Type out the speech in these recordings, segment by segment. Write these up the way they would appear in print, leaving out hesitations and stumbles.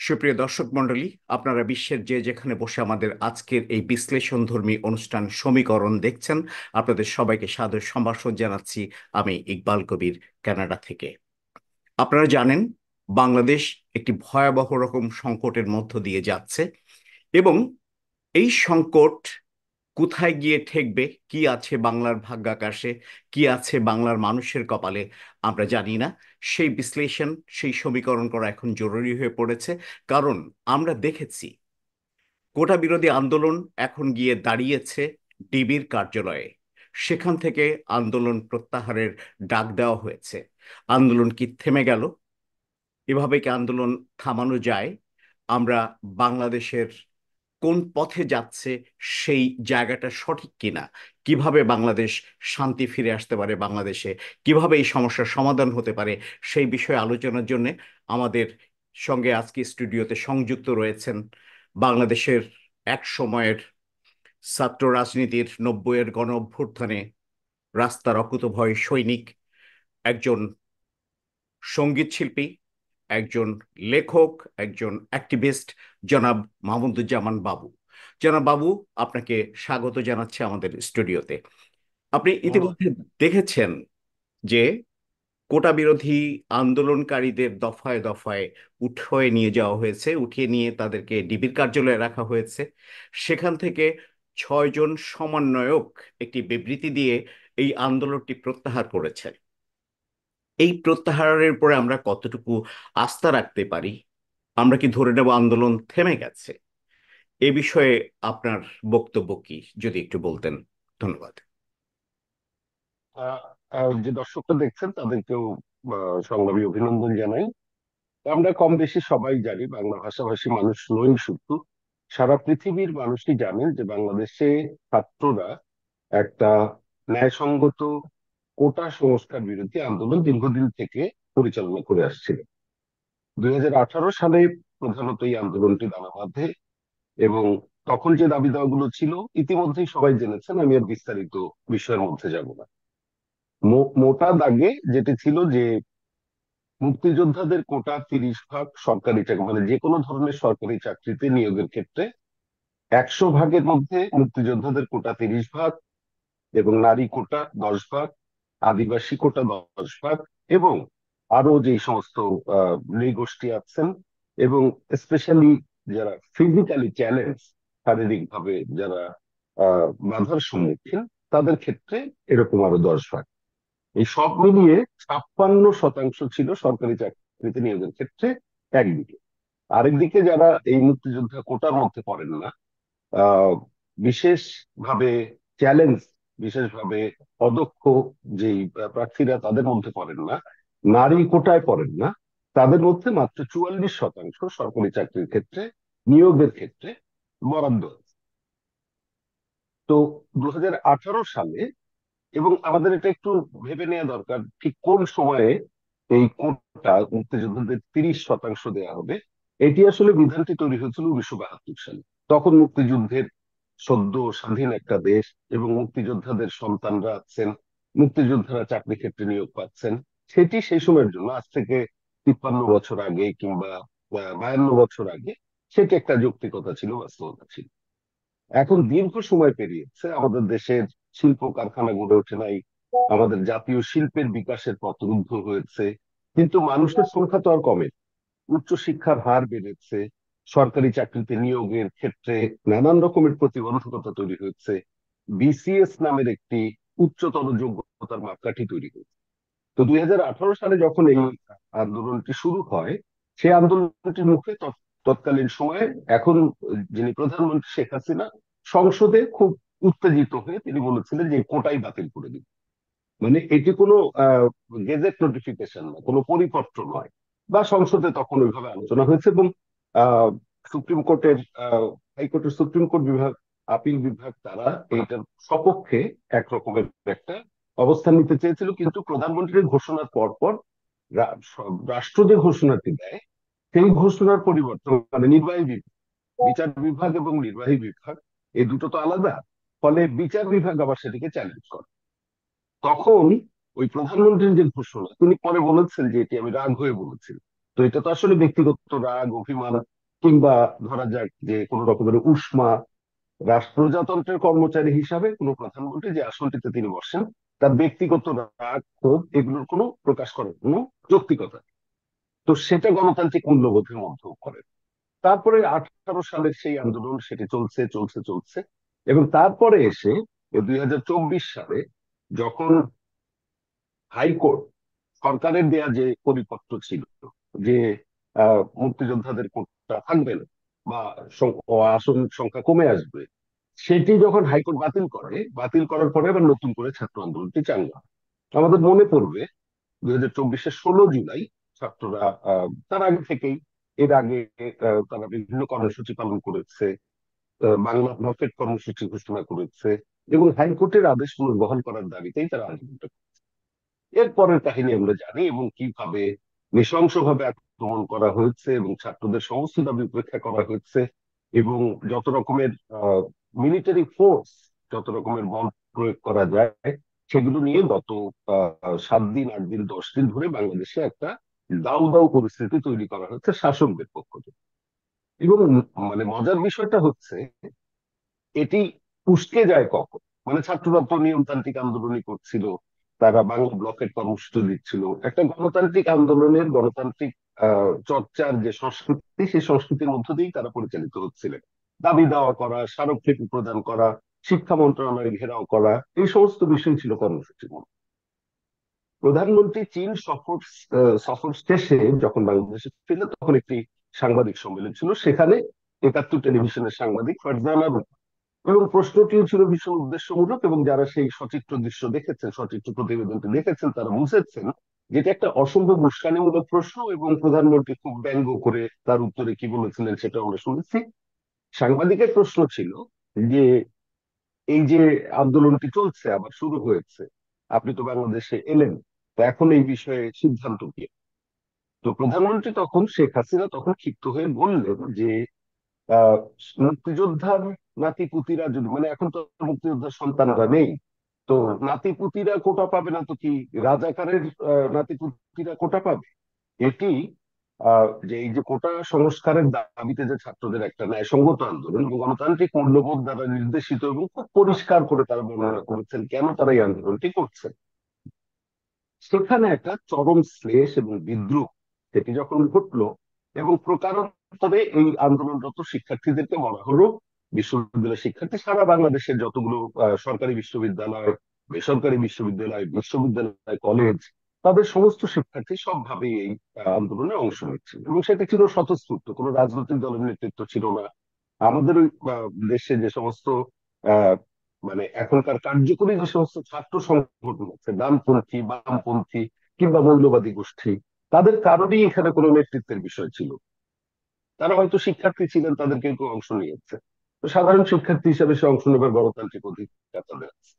সুপ্রিয় দর্শক মণ্ডলী, আপনারা বিশ্বের যে যেখানে বসে আমাদের আজকের এই বিশ্লেষণধর্মী অনুষ্ঠান সমীকরণ দেখছেন, আপনাদের সবাইকে সাদর সম্ভাষণ জানাচ্ছি। আমি ইকবাল কবির, কানাডা থেকে। আপনারা জানেন, বাংলাদেশ একটি ভয়াবহ রকম সংকটের মধ্য দিয়ে যাচ্ছে এবং এই সংকট কোথায় গিয়ে ঠেকবে, কি আছে বাংলার ভাগ্যাকাশে, কি আছে বাংলার মানুষের কপালে, আমরা জানি না। সেই বিশ্লেষণ, সেই সমীকরণ করা এখন জরুরি হয়ে পড়েছে। কারণ আমরা দেখেছি কোটা বিরোধী আন্দোলন এখন গিয়ে দাঁড়িয়েছে ডিবির কার্যালয়ে। সেখান থেকে আন্দোলন প্রত্যাহারের ডাক দেওয়া হয়েছে। আন্দোলন কি থেমে গেল? এভাবে কি আন্দোলন থামানো যায়? আমরা বাংলাদেশের কোন পথে যাচ্ছে, সেই জায়গাটা সঠিক কিনা, কিভাবে বাংলাদেশ শান্তি ফিরে আসতে পারে বাংলাদেশে, কিভাবে এই সমস্যার সমাধান হতে পারে, সেই বিষয়ে আলোচনার জন্য আমাদের সঙ্গে আজকে স্টুডিওতে সংযুক্ত রয়েছেন বাংলাদেশের এক সময়ের ছাত্র রাজনীতির 90-এর গণ অভ্যুত্থানে রাস্তার অকুতোভয় সৈনিক, একজন সঙ্গীত শিল্পী, একজন লেখক, একজন অ্যাক্টিভিস্ট, জনাব মাহমুদুজ্জামান বাবু। জনাব বাবু, আপনাকে স্বাগত জানাচ্ছি আমাদের স্টুডিওতে। আপনি ধন্যবাদ। ইতিমধ্যে দেখেছেন যে কোটা বিরোধী আন্দোলনকারীদের দফায় দফায় উঠিয়ে নিয়ে যাওয়া হয়েছে, উঠিয়ে নিয়ে তাদেরকে ডিবির কার্যালয়ে রাখা হয়েছে। সেখান থেকে 6 জন সমন্বয়ক একটি বিবৃতি দিয়ে এই আন্দোলনটি প্রত্যাহার করেছে। এই প্রত্যাহারের পরে আমরা কতটুকু আস্থা রাখতে পারি? আমরা কি ধরে নেব আন্দোলন থেমে গেছে? এ বিষয়ে আপনার বক্তব্য কি, যদি একটু বলতেন। ধন্যবাদ। আহ, যে দর্শকরা দেখছেন তাদেরকেও সংগ্রামী অভিনন্দন জানাই। আমরা কম বেশি সবাই জানি, বাংলা ভাষাভাষী মানুষ নই শুধু, সারা পৃথিবীর মানুষই জানেন যে বাংলাদেশে ছাত্ররা একটা ন্যায়সঙ্গত কোটা সংস্কার বিরোধী আন্দোলন দীর্ঘদিন থেকে পরিচালনা করে আসছিল। 2018 সালে প্রধানত এই আন্দোলনটি দানা বাঁধে এবং তখন যে দাবি দাওয়াগুলো ছিল ইতিমধ্যেই সবাই জেনেছেন, আমি আর বিস্তারিত বিষয়ের মধ্যে যাব না। মোটা দাগে যেটি ছিল যে মুক্তিযোদ্ধাদের কোটা 30 ভাগ সরকারি চাকরি, মানে যে কোনো ধরনের সরকারি চাকরিতে নিয়োগের ক্ষেত্রে 100 ভাগের মধ্যে মুক্তিযোদ্ধাদের কোটা 30 ভাগ, এবং নারী কোটা 10 ভাগ, আদিবাসী কোটা 10 ভাগ, এবং আরো যে সমস্ত নৃগোষ্ঠী আছেন এবং স্পেশালি যারা ফিজিক্যালি চ্যালেঞ্জ, শারীরিক ভাবে যারা বাধার সম্মুখীন, তাদের ক্ষেত্রে এরকম আরো 10 ভাগ। এই সব মিলিয়ে 56% ছিল সরকারি চাকরিতে নিয়োগের ক্ষেত্রে একদিকে। আরেকদিকে যারা এই মুক্তিযোদ্ধা কোটার মধ্যে পড়েন না, আহ বিশেষভাবে চ্যালেঞ্জ, বিশেষভাবে অদক্ষ যেই প্রার্থীরা তাদের মধ্যে পড়েন না, নারী কোটায় পড়েন না, তাদের মধ্যে মাত্র 44% সরকারি চাকরির ক্ষেত্রে নিয়োগের ক্ষেত্রে বরাদ্দ আছে। তো 2018 সালে, এবং আমাদের এটা একটু ভেবে নেওয়া দরকার ঠিক কোন সময়ে এই কোটা মুক্তিযোদ্ধাদের 30% দেওয়া হবে। এটি আসলে বিধানটি তৈরি হয়েছিল 1972 সালে। তখন মুক্তিযুদ্ধের সদ্য স্বাধীন একটা দেশ এবং মুক্তিযোদ্ধাদের সন্তানরা আছেন, মুক্তিযোদ্ধারা চাকরি ক্ষেত্রে নিয়োগ পাচ্ছেন। সেটি সেই সময়ের জন্য, আজ থেকে 53 বছর আগে কিংবা 52 বছর আগে, সেটি একটা যৌক্তিকতা ছিল, বাস্তবতা ছিল। এখন দীর্ঘ সময় পেরিয়েছে, আমাদের দেশের শিল্প কারখানা গড়ে ওঠে নাই, আমাদের জাতীয় শিল্পের বিকাশের পথ রুদ্ধ হয়েছে, কিন্তু মানুষের সংখ্যা তো আর কমে। উচ্চশিক্ষার হার বেড়েছে, সরকারি চাকরিতে নিয়োগের ক্ষেত্রে নানান রকমের প্রতিবন্ধকতা তৈরি হয়েছে, বিসিএস নামের একটি উচ্চতর যোগ্যতার মাপকাঠি তৈরি হয়েছে। তো 2018 সালে যখন এই আন্দোলনটি শুরু হয়, সেই আন্দোলনটির মুখে তৎকালীন সময়ে এখন যিনি প্রধানমন্ত্রী শেখ হাসিনা সংসদে খুব উত্তেজিত হয়ে তিনি বলেছিলেন যে কোটাই বাতিল করে দিন। মানে এটি কোনো গেজেট নোটিফিকেশন না, কোনো পরিপত্র নয়, বা সংসদে তখন ওইভাবে আলোচনা হয়েছে। এবং আহ, সুপ্রিম কোর্টের হাইকোর্টের সুপ্রিম কোর্ট বিভাগ, আপিল বিভাগ, তারা এইটার সপক্ষে একরকমের একটা অবস্থান নিতে চেয়েছিল, কিন্তু প্রধানমন্ত্রীর ঘোষণার পর পর রাষ্ট্র যে ঘোষণাটি দেয়, সেই ঘোষণার পরিবর্তন, মানে নির্বাহী বিভাগ, বিচার বিভাগ এবং নির্বাহী বিভাগ এই দুটো তো আলাদা, ফলে বিচার বিভাগ আবার সেটিকে চ্যালেঞ্জ করে। তখন ওই প্রধানমন্ত্রীর যে ঘোষণা, তিনি পরে বলেছেন যে এটি আমি রাগ হয়ে বলেছি, তো এটা তো আসলে ব্যক্তিগত রাগ, অভিমান, কিংবা ধরা যাক যে কোন রকমের উষ্মা। রাষ্ট্রযন্ত্রের কর্মচারী হিসাবে কোন প্রধানমন্ত্রী যে আসনটিতে তিনি বসেন, তার ব্যক্তিগত রাগ, ক্ষোভ এগুলোর কোনো প্রকাশ করার কোনো যৌক্তিকতা নেই। তো সেটা গণতান্ত্রিক মূল্যবোধের মধ্যেও পড়ে। তারপরে 18 সালের সেই আন্দোলন, সেটি চলছে চলছে চলছে। এবং তারপরে এসে 2024 সালে যখন হাইকোর্ট সরকারের দেয়া যে পরিপত্র ছিল যে মুক্তিযোদ্ধাদের কোটা থাকবে না বা আসন সংখ্যা কমে আসবে, সেটি যখন হাইকোর্ট বাতিল করে, বাতিল করার পরে আবার নতুন করে ছাত্র আন্দোলনটি চাঙ্গা হয়। আমাদের মনে পড়বে 2024-এর 16 জুলাই ছাত্ররা তার আগে থেকেই, এর আগে তারা বিভিন্ন কর্মসূচি পালন করেছে, বাংলা ব্লকেট কর্মসূচি ঘোষণা করেছে, এবং হাইকোর্টের আদেশ পুনর্বহাল করার দাবিতেই তারা আন্দোলনটা। এর পরের কাহিনী আমরা জানি, এবং কিভাবে নৃশংসভাবে আক্রমণ করা হয়েছে এবং ছাত্রদের সমস্ত দাবি উপেক্ষা করা হয়েছে, এবং যত রকমের মিলিটারি ফোর্স, যত রকমের বল প্রয়োগ করা যায়, সেগুলো নিয়ে গত 7 দিন, 8 দিন, 10 দিন ধরে বাংলাদেশে একটা দাউ দাউ পরিস্থিতি তৈরি করা হচ্ছে শাসকদের পক্ষ থেকে। এবং মানে মজার বিষয়টা হচ্ছে, এটি উস্কে যায় কখন? মানে ছাত্ররা তো নিয়মতান্ত্রিক আন্দোলনই করছিল, তারা বাংলা ব্লকের কর্মসূচি দিচ্ছিল, একটা গণতান্ত্রিক আন্দোলনের, গণতান্ত্রিক চর্চার যে সংস্কৃতি, সেই সংস্কৃতির মধ্য দিয়েই তারা পরিচালিত হচ্ছিলেন। দাবি দাওয়া করা, স্মারকলিপি প্রদান করা, শিক্ষা মন্ত্রণালয় ঘেরাও করা, এই সমস্ত বিষয় ছিল কর্মসূচির মধ্যে। প্রধানমন্ত্রী চীন সফর শেষে যখন বাংলাদেশে ফিরলেন, তখন একটি সাংবাদিক সম্মেলন ছিল, সেখানে 71 টেলিভিশনের সাংবাদিক ফারজানা, এবং প্রশ্নটিও ছিল ভীষণ উদ্দেশ্যমূলক, এবং যারা সেই সচিত্র দৃশ্য দেখেছেন, সচিত্র প্রতিবেদনটি দেখেছেন, তারা বুঝেছেন যেটা একটা অসম্ভব উস্কানিমূলক প্রশ্ন। এবং প্রধানমন্ত্রী খুব ব্যঙ্গ করে তার উত্তরে কি বলেছিলেন সেটা আমরা শুনেছি। সাংবাদিকের প্রশ্ন ছিল যে, এই যে আন্দোলনটি চলছে, আবার শুরু হয়েছে, আপনি তো বাংলাদেশে এলেন, তো এখন এই বিষয়ে সিদ্ধান্ত কি? তো প্রধানমন্ত্রী তখন, শেখ হাসিনা তখন ক্ষিপ্ত হয়ে বললেন যে, আহ মুক্তিযোদ্ধার নাতিপুতিরা যদি, মানে এখন তো মুক্তিযোদ্ধার সন্তানরা নেই, তো নাতিপুতিরা কোটা পাবে না তো কি রাজাকারের নাতিপুতিরা কোটা পাবে? এটি যে এই যে কোটা সংস্কারের দাবিতে যে ছাত্রদের একটা ন্যায়সঙ্গত আন্দোলন এবং গণতান্ত্রিক মূল্যবোধ দ্বারা নির্দেশিত, এবং খুব পরিষ্কার করে তারা বর্ণনা করেছেন কেন তারা এই আন্দোলনটি করছেন, সেখানে একটা চরম শ্লেষ এবং বিদ্রুপ সেটি যখন ঘটলো, এবং প্রকারান্তরে এই আন্দোলনরত শিক্ষার্থীদেরকে বলা হলো, বিশ্ববিদ্যালয় শিক্ষার্থী, সারা বাংলাদেশের যতগুলো সরকারি বিশ্ববিদ্যালয়, বেসরকারি বিশ্ববিদ্যালয়, বিশ্ববিদ্যালয়, কলেজ, তাদের সমস্ত শিক্ষার্থী সবভাবে এই আন্দোলনে অংশ নিচ্ছে, এবং সেটা ছিল স্বতঃস্ফূর্ত, কোনো রাজনৈতিক দলের নেতৃত্ব ছিল না। আমাদের ওই দেশে যে সমস্ত আহ মানে এখনকার কার্যকরী যে সমস্ত ছাত্র সংগঠন আছে, ডানপন্থী, বামপন্থী, কিংবা মৌলবাদী গোষ্ঠী, তাদের কারণেই এখানে কোনো নেতৃত্বের বিষয় ছিল। তারা হয়তো শিক্ষার্থী ছিলেন, তাদের কেউ কেউ অংশ নিয়েছে, তো সাধারণ শিক্ষার্থী হিসেবে সে অংশ নেবার গণতান্ত্রিক অধিকার তাদের আছে।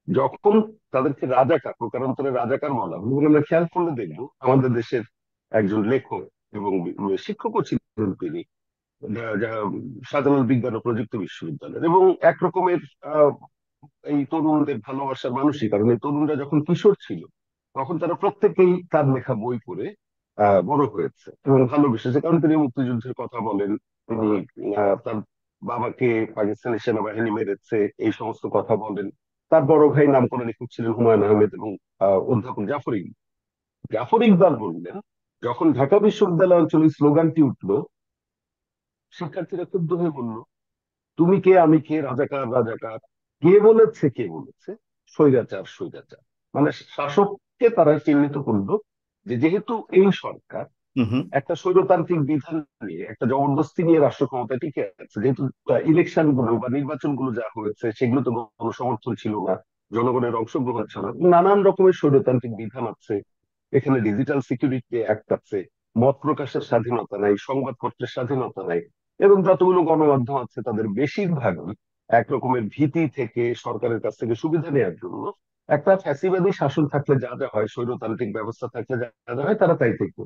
যখন তাদেরকে রাজাকার, প্রকারান্তরে রাজাকার বলা হলো, এবং আমরা খেয়াল করলে দেখবো আমাদের দেশের একজন লেখক এবং শিক্ষকও ছিলেন তিনি, শাহজালাল বিজ্ঞান ও প্রযুক্তি বিশ্ববিদ্যালয়ের, এবং একরকমের এই তরুণদের ভালোবাসার মানুষই, কারণ এই তরুণরা যখন কিশোর ছিল, তখন তারা প্রত্যেকেই তার লেখা বই পড়ে বড় হয়েছে এবং ভালোবেসেছে, কারণ তিনি মুক্তিযুদ্ধের কথা বলেন, তিনি তার বাবাকে পাকিস্তানি সেনাবাহিনী মেরেছে, এই সমস্ত কথা বলেন। তার বড় ভাই নামকরা লেখক ছিলেন হুমায়ুন আহমেদ, এবং অধ্যাপক জাফর ইকবাল। জাফর ইকবাল বললেন, যখন ঢাকা বিশ্ববিদ্যালয় অঞ্চলে স্লোগানটি উঠলো, শিক্ষার্থীরা ক্ষুব্ধ হয়ে বলল, তুমি কে, আমি কে, রাজাকার রাজাকার, কে বলেছে, কে বলেছে, স্বৈরাচার স্বৈরাচার। মানে শাসককে তারা চিহ্নিত করলো যে, যেহেতু এই সরকার হুম হুম। একটা স্বৈরতান্ত্রিক বিধান নিয়ে, একটা জবরদস্তি নিয়ে রাষ্ট্র ক্ষমতায় টিকে আছে, যেহেতু ইলেকশন গুলো বা নির্বাচন গুলো যা হয়েছে সেগুলো তো গণসমর্থন ছিল না, জনগণের অংশগ্রহণ ছিল না, নানান রকমের স্বৈরতান্ত্রিক বিধান আছে, এখানে ডিজিটাল সিকিউরিটি অ্যাক্ট আছে, মত প্রকাশের স্বাধীনতা নাই, সংবাদপত্রের স্বাধীনতা নাই, এবং যতগুলো গণমাধ্যম আছে তাদের বেশিরভাগই একরকমের ভীতি থেকে, সরকারের কাছ থেকে সুবিধা নেওয়ার জন্য, একটা ফ্যাসিবাদী শাসন থাকলে যা যা হয়, স্বৈরতান্ত্রিক ব্যবস্থা থাকলে যা যা হয়, তারা তাই থেকে।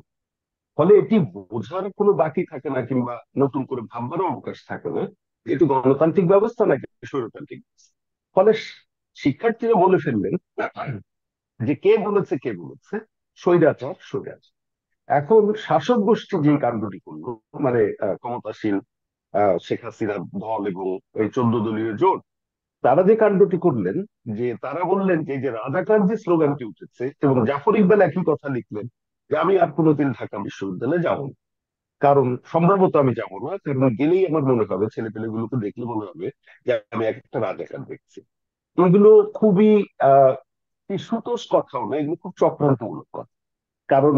ফলে এটি বোঝার কোনো বাকি থাকে না, কিংবা নতুন করে ভাববারও অবকাশ থাকে না, এটি গণতান্ত্রিক ব্যবস্থা নাকি স্বৈরতান্ত্রিক ব্যবস্থা। ফলে শিক্ষার্থীরা বলে ফেললেন যে, কে বলেছে, কে বলেছে, স্বৈরাচার স্বৈরাচার। এখন শাসক গোষ্ঠী যে কাণ্ডটি করলো, মানে ক্ষমতাসীন শেখ হাসিনার দল এবং এই 14 দলীয় জোট, তারা যে কাণ্ডটি করলেন, যে তারা বললেন যে এই যে রাজাকার যে স্লোগানটি উঠেছে, এবং জাফর ইকবাল একই কথা লিখলেন যে আমি আর কোনোদিন ঢাকা বিশ্ববিদ্যালয়ে যাব না, কারণ সম্ভবত আমি যাব না, কারণ গেলেই আমার মনে হবে, ছেলে পেলেগুলোকে দেখলে মনে হবে যে আমি একটা রাজাকার দেখছি। এগুলো খুবই আহ সুতোষ কথাও না, এগুলো খুব চক্রান্তমূলক কথা। কারণ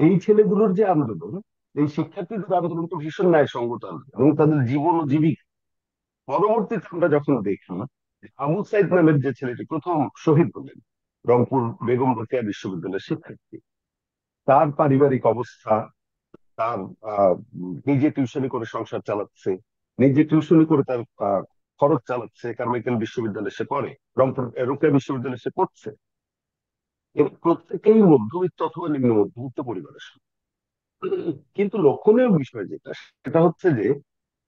এই ছেলেগুলোর যে আন্দোলন, এই শিক্ষার্থীদের আন্দোলন তো ভীষণ ন্যায়সঙ্গত আন্দোলন, এবং তাদের জীবন ও জীবিকা। পরবর্তীতে আমরা যখন দেখি আবু সাইদ নামের যে ছেলেটি প্রথম শহীদ হলেন, রংপুর বেগম রোকেয়া বিশ্ববিদ্যালয়ের শিক্ষার্থী, তার পারিবারিক অবস্থা, তার নিজে টিউশনি করে সংসার চালাচ্ছে, নিজে টিউশনি করে তার খরচ চালাচ্ছে, কারমাইকেল বিশ্ববিদ্যালয়ে সে পড়ে, রংপুর রোকেয়া বিশ্ববিদ্যালয়ে সে পড়ছে। এর প্রত্যেকেই মধ্যবিত্ত অথবা নিম্ন মধ্যবিত্ত পরিবারের। কিন্তু লক্ষণীয় বিষয় যেটা, সেটা হচ্ছে যে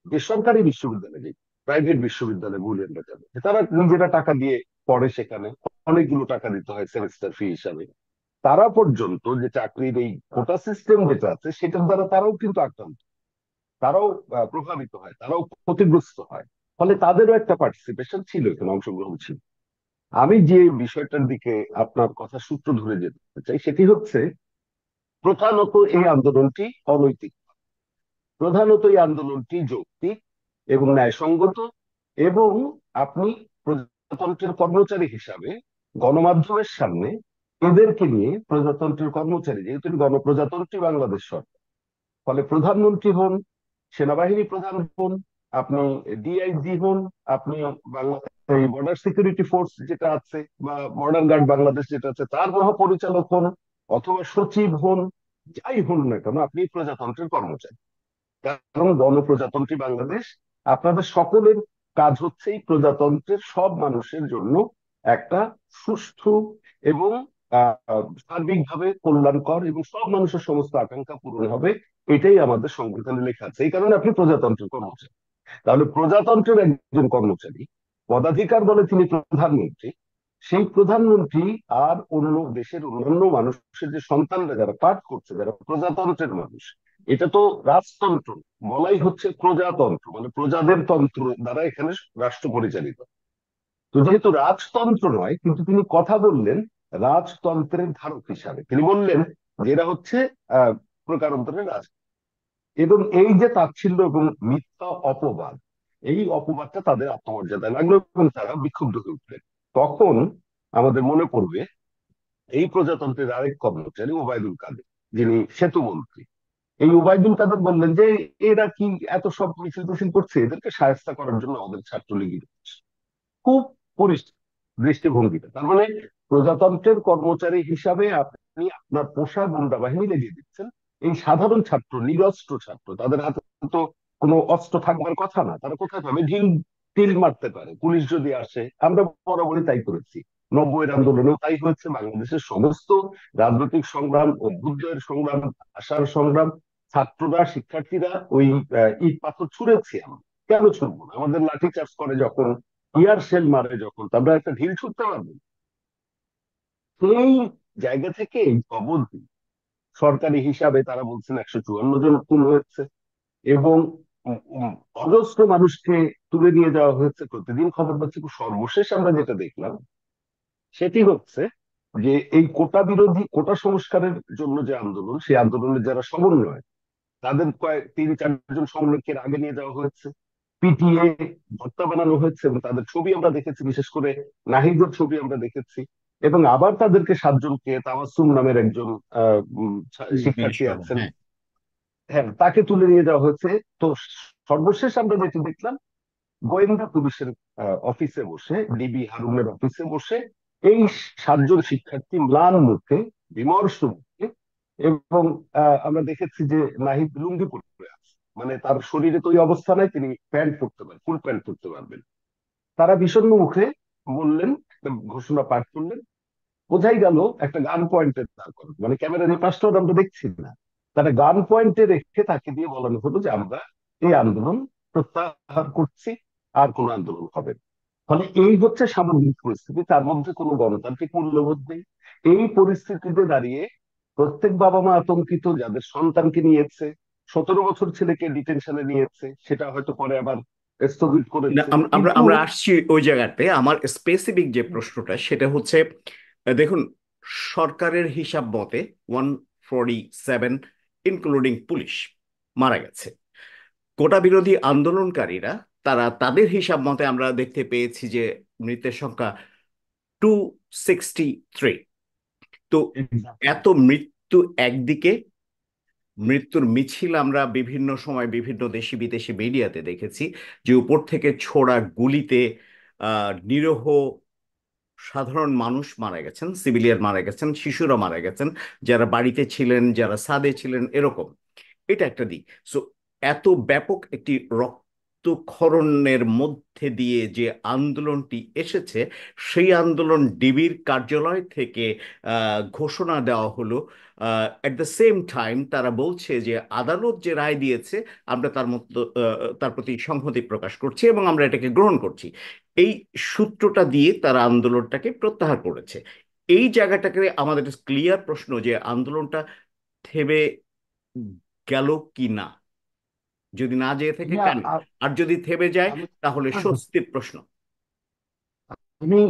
বেসরকারি বিশ্ববিদ্যালয়ে, যে প্রাইভেট বিশ্ববিদ্যালয় বলি আমরা যাবে, তারা নিজেরা টাকা দিয়ে পড়ে, সেখানে অনেকগুলো টাকা দিতে হয় সেমিস্টার ফি হিসাবে, তারা পর্যন্ত যে চাকরির এই কোটা সিস্টেম যেটা আছে সেটার দ্বারা তারাও কিন্তু আক্রান্ত, তারাও প্রভাবিত হয়, তারাও ক্ষতিগ্রস্ত হয়। ফলে তাদেরও একটা পার্টিসিপেশন ছিল, এখানে অংশগ্রহণ ছিল। আমি যে বিষয়টার দিকে আপনার কথা সূত্র ধরে যেতে চাই, সেটি হচ্ছে প্রধানত এই আন্দোলনটি অনৈতিক, প্রধানত এই আন্দোলনটি যৌক্তিক এবং ন্যায়সঙ্গত, এবং আপনি প্রজাতন্ত্রের কর্মচারী হিসাবে গণমাধ্যমের সামনে এদেরকে নিয়ে, প্রজাতন্ত্রের কর্মচারী যেহেতু গণপ্রজাতন্ত্রী বাংলাদেশ সরকার, ফলে প্রধানমন্ত্রী হন, সেনাবাহিনী প্রধান হন, আপনি ডিআইজি হন, আপনি বাংলা এই বর্ডার সিকিউরিটি ফোর্স যেটা আছে বা বর্ডার গার্ড বাংলাদেশ যেটা আছে তার মহাপরিচালক হন, অথবা সচিব হন, যাই হন না কেন আপনি প্রজাতন্ত্রের কর্মচারী। কারণ গণপ্রজাতন্ত্রী বাংলাদেশ, আপনাদের সকলের কাজ হচ্ছে এই প্রজাতন্ত্রের সব মানুষের জন্য একটা সুষ্ঠু এবং সার্বিকভাবে কল্যাণকর এবং সব মানুষের সমস্ত আকাঙ্ক্ষা পূরণ হবে, এটাই আমাদের সংবিধানে লেখা আছে। এই কারণে আপনি প্রজাতন্ত্রের কর্মচারী। তাহলে প্রজাতন্ত্রের একজন কর্মচারী, পদাধিকার বলে তিনি প্রধানমন্ত্রী, সেই প্রধানমন্ত্রী আর অন্য দেশের অন্যান্য মানুষের যে সন্তানরা যারা পাঠ করছে, যারা প্রজাতন্ত্রের মানুষ, এটা তো রাজতন্ত্র, বলাই হচ্ছে প্রজাতন্ত্র, মানে প্রজাদের তন্ত্র দ্বারা এখানে রাষ্ট্র পরিচালিত। তো যেহেতু রাজতন্ত্র নয়, কিন্তু তিনি কথা বললেন রাজতন্ত্রের ধারক হিসাবে, তিনি বললেন যে এরা হচ্ছে আহ প্রকারান্তরের রাজ। এবং এই যে তাচ্ছিল্য এবং মিথ্যা অপবাদ, এই অপবাদটা তাদের আত্মমর্যাদায় লাগলো এবং তারা বিক্ষুব্ধ হয়ে উঠলেন। তখন আমাদের মনে পড়বে এই প্রজাতন্ত্রের আরেক কর্মচারী ওবায়দুল কাদের, যিনি সেতু মন্ত্রী। এই ওবায়দুল কাদের বললেন যে এরা কি এত সব মিছিল টিছিল করছে, এদেরকে শায়েস্তা করার জন্য আমাদের ছাত্রলীগের খুব পরিষ্কার দৃষ্টিভঙ্গিটা। তার মানে প্রজাতন্ত্রের কর্মচারী হিসাবে আপনি আপনার পোষা গুন্ডা বাহিনী লেগে দিচ্ছেন এই সাধারণ ছাত্র, নিরস্ত্র ছাত্র, তাদের হাতে তো কোনো অস্ত্র থাকবার কথা না, তারা কোথায় পাবে, ঢিল টিল মারতে পারে পুলিশ যদি আসে। আমরা বরাবরই তাই করেছি, 90-এর আন্দোলনেও তাই হয়েছে, বাংলাদেশের সমস্ত রাজনৈতিক সংগ্রাম, অভ্যুদয়ের সংগ্রাম, ভাষার সংগ্রাম, ছাত্ররা শিক্ষার্থীরা ওই ইট পাথর ছুঁড়েছি আমরা। কেন ছুঁড়বো না? আমাদের লাঠি চার্জ করে যখন, ইয়ার সেল মারে যখন, তো আমরা একটা ঢিল ছুটতে পারবো। সেই জায়গা থেকে এই অবধি সরকারি হিসাবে তারা বলছেন 154 জন খুন হয়েছে, এবং অজস্র মানুষকে তুলে নিয়ে যাওয়া হয়েছে। প্রতিদিন খবর পাচ্ছি। সর্বশেষ আমরা যেটা দেখলাম সেটি হচ্ছে যে এই কোটা বিরোধী, কোটা সংস্কারের জন্য যে আন্দোলন, সেই আন্দোলনের যারা সমন্বয়, তাদের কয়েক 3-4 জন সমন্বয়কের আগে নিয়ে যাওয়া হয়েছে, পিটিএ ভর্তা বানানো হয়েছে, এবং তাদের ছবি আমরা দেখেছি, বিশেষ করে নাহিদের ছবি আমরা দেখেছি। এবং আবার তাদেরকে 7 জনকে, তাবাসসুম নামের একজন মেয়ে শিক্ষার্থী সহ, আছেন, হ্যাঁ। হ্যাঁ, তাকে তুলে নিয়ে যাওয়া হয়েছে। তো সর্বশেষ আমরা যেটি দেখলাম, গোয়েন্দা পুলিশের অফিসে বসে, ডিবি হারুনের অফিসে বসে এই 7 জন শিক্ষার্থী ম্লান মুখে, বিমর্ষ মুখে, এবং আমরা দেখেছি যে নাহিদ লুঙ্গি পরে আছে, মানে তার শরীরে তো ওই অবস্থা নাই, তিনি প্যান্ট পরতে পারেন, ফুল প্যান্ট পরতে পারবেন। তারা বিষণ্ণ মুখে বললেন, একটা ঘোষণা পাঠ করলেন, বোঝাই গেল একটা গান পয়েন্টে দাঁড় করানো, মানে ক্যামেরার এই পাশটাও আমরা দেখছি না, তারা গান পয়েন্টে রেখে তাকে দিয়ে বলানো হলো যে আমরা এই আন্দোলন প্রত্যাহার করছি, আর কোনো আন্দোলন হবে না। ফলে এই হচ্ছে সামগ্রিক পরিস্থিতি, তার মধ্যে কোনো গণতান্ত্রিক মূল্যবোধ নেই। এই পরিস্থিতিতে দাঁড়িয়ে প্রত্যেক বাবা মা আতঙ্কিত, যাদের সন্তানকে নিয়েছে, 17 বছর ছেলেকে ডিটেনশনে নিয়েছে, সেটা হয়তো পরে আবার স্থগিত না, করেছে, আমরা কিন্তু আমরা আসছি ওই জায়গাতে। আমার স্পেসিফিক যে প্রশ্নটা সেটা হচ্ছে, দেখুন, সরকারের হিসাব মতে 147, ইনক্লুডিং পুলিশ, মারা গেছে। কোটা বিরোধী আন্দোলনকারীরা, তারা তাদের হিসাব মতে আমরা দেখতে পেয়েছি যে মৃতের সংখ্যা 263। তো এত মৃত্যু একদিকে, মৃত্যুর মিছিল আমরা বিভিন্ন সময় বিভিন্ন দেশি বিদেশি মিডিয়াতে দেখেছি, যে উপর থেকে ছোড়া গুলিতে নিরীহ সাধারণ মানুষ মারা গেছেন, সিভিলিয়ান মারা গেছেন, শিশুরা মারা গেছেন, যারা বাড়িতে ছিলেন, যারা ছাদে ছিলেন, এরকম। এটা একটা দিক। সো এত ব্যাপক একটি রক্তক্ষরণের মধ্যে দিয়ে যে আন্দোলনটি এসেছে, সেই আন্দোলন ডিবির কার্যালয় থেকে ঘোষণা দেওয়া হলো। এট দ্য সেম টাইম তারা বলছে যে আদালত যে রায় দিয়েছে, আমরা তার মতো তার প্রতি সংহতি প্রকাশ করছি এবং আমরা এটাকে গ্রহণ করছি। এই সূত্রটা দিয়ে তারা আন্দোলনটাকে প্রত্যাহার করেছে। এই জায়গাটাকে আমাদের ক্লিয়ার প্রশ্ন যে আন্দোলনটা থেমে গেল কি না, যদি না যেয়ে থেকে না, কেন, আর যদি থেমে যায় আমি তাহলে স্বস্তির প্রশ্ন। আমি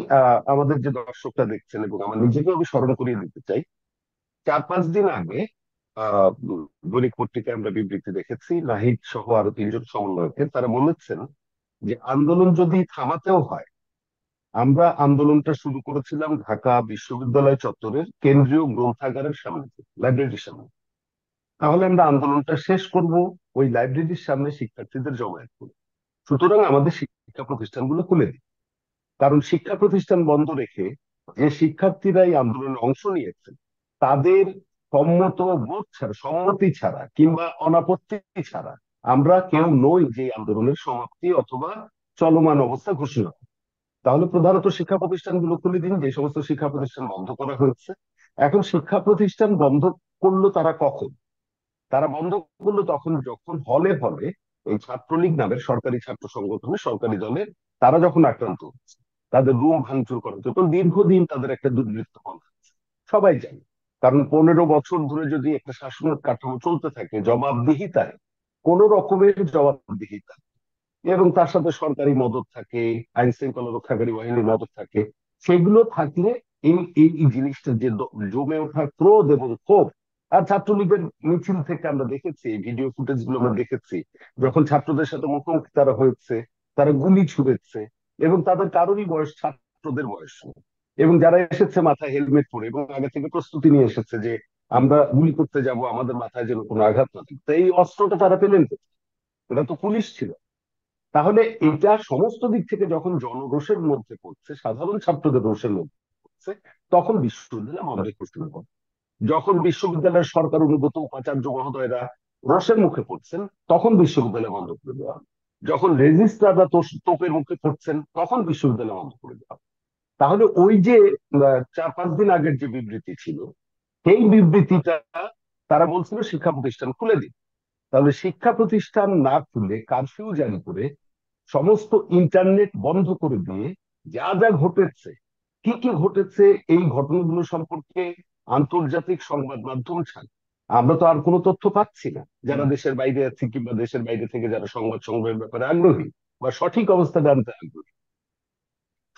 আমাদের যে দর্শকরা দেখছেন এবং আমার নিজেকেও আমি স্মরণ করিয়ে দিতে চাই, 4-5 দিন আগে দৈনিক পত্রিকায় আমরা বিবৃতি দেখেছি, নাহিদ সহ আরো 3জন সমন্বয়কের, তারা বলেছেন যে আন্দোলন যদি থামাতেও হয়, আমরা আন্দোলনটা শুরু করেছিলাম ঢাকা বিশ্ববিদ্যালয় চত্বরের কেন্দ্রীয় গ্রন্থাগারের সামনে থেকে, লাইব্রেরির সামনে। তাহলে আমরা আন্দোলনটা শেষ করব ওই লাইব্রেরির সামনে শিক্ষার্থীদের জমায়েত করে। সুতরাং আমাদের শিক্ষা প্রতিষ্ঠানগুলো খুলে দিই, কারণ শিক্ষা প্রতিষ্ঠান বন্ধ রেখে যে শিক্ষার্থীরা এই আন্দোলনে অংশ নিয়েছে, তাদের সম্মতি ছাড়া কিংবা অনাপত্তি ছাড়া আমরা কেউ নই যে এই আন্দোলনের সমাপ্তি অথবা চলমান অবস্থা ঘোষণা করব। তাহলে প্রধানত শিক্ষা প্রতিষ্ঠানগুলো খুলে দিন, যে সমস্ত শিক্ষা প্রতিষ্ঠান বন্ধ করা হয়েছে। এখন শিক্ষা প্রতিষ্ঠান বন্ধ করলো তারা কখন? তারা বন্ধ করলো তখন যখন হলে হলে এই ছাত্রলীগ নামের সরকারি ছাত্র সংগঠনে, সরকারি দলে, তারা যখন আক্রান্ত হচ্ছে, তাদের রুম ভাঙচুর করা হচ্ছে। তো দীর্ঘদিন তাদের একটা দুর্বৃত্ত পন্থা আছে, সবাই জানে। কারণ 15 বছর ধরে যদি একটা শাসনের কাঠামো চলতে থাকে জবাবদিহিতায়, কোন রকমের জবাবদিহিতা, এবং তার সাথে সরকারি মদত থাকে, আইন শৃঙ্খলা রক্ষাকারী বাহিনীর মদত থাকে, সেগুলো থাকলে এই এই এই জিনিসটা যে জমে ওঠা ক্রোধ এবং ক্ষোভ। আর ছাত্রলীগের মিছিল থেকে আমরা দেখেছি, ভিডিও ফুটেজ গুলো আমরা দেখেছি, যখন ছাত্রদের সাথে মুখোমুখি তারা হয়েছে, তারা গুলি ছুড়েছে, এবং তাদের কারোরই বয়স ছাত্রদের বয়স নয়। এবং যারা এসেছে মাথায় হেলমেট পরে এবং আগে থেকে প্রস্তুতি নিয়ে এসেছে যে আমরা গুলি করতে যাব, আমাদের মাথায় যেন কোনো আঘাত না থাকে। তো এই অস্ত্রটা তারা পেলেন কোথায়? ওটা তো পুলিশ ছিল। তাহলে এটা সমস্ত দিক থেকে যখন জনরোষের মধ্যে পড়ছে, সাধারণ ছাত্রদের রোষের মধ্যে পড়ছে, তখন বিশ্ববিদ্যালয় বন্ধের ঘোষণা করে। যখন বিশ্ববিদ্যালয়ের সরকার অনুগত উপাচার্য মহোদয়রা রোষের মুখে পড়ছেন, তখন বিশ্ববিদ্যালয় বন্ধ করে দেওয়া হয়। যখন রেজিস্ট্রাররা তোপের মুখে পড়ছেন, তখন বিশ্ববিদ্যালয় বন্ধ করে দেওয়া হয়। তাহলে ওই যে 4-5 দিন আগের যে বিবৃতি ছিল, সেই বিবৃতিটা তারা বলছিল শিক্ষা প্রতিষ্ঠান খুলে দিন। তাহলে শিক্ষা প্রতিষ্ঠান না খুলে কারফিউ জারি করে সমস্ত ইন্টারনেট বন্ধ করে দিয়ে যা যা ঘটেছে, কি কি ঘটেছে, এই ঘটনাগুলো সম্পর্কে আন্তর্জাতিক সংবাদ মাধ্যম ছাড়া আমরা তো আর কোনো তথ্য পাচ্ছি না, যারা দেশের বাইরে আছে কিংবা দেশের বাইরে থেকে যারা সংবাদ সংগ্রহের ব্যাপারে আগ্রহী বা সঠিক অবস্থা জানতে আগ্রহী।